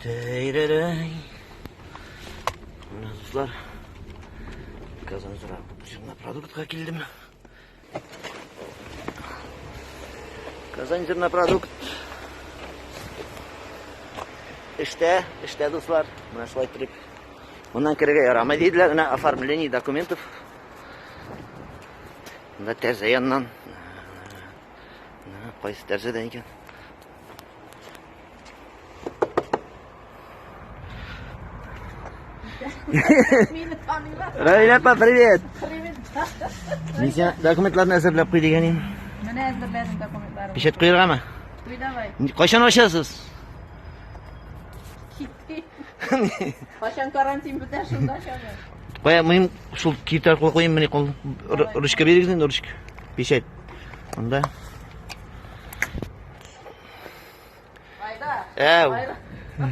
Teyrerey. Dostlar. Kazanızlar. Şimdi продуктқа келдім. Kazanızlar продукт. İşte dostlar. Мына шулай тұрып. Ondan кірге ярамай дейділер. Мына оформление документов. Мында тәрзе яннан. Қайсы тәрзеден екен. Равиль апа, привет! Мен сен документларын әзірлеп қой деген ем. Міне әзірледім документларым. Пешет қойырға ма? Қой давай. Қашан ашасыз? Қашан карантин бітер шында ашады. Қоя, мен шул киіт арқылы қойым, міне қол. Ручка беріңізден, ручка. Пешет. Онда. Айда. Әу. Айда.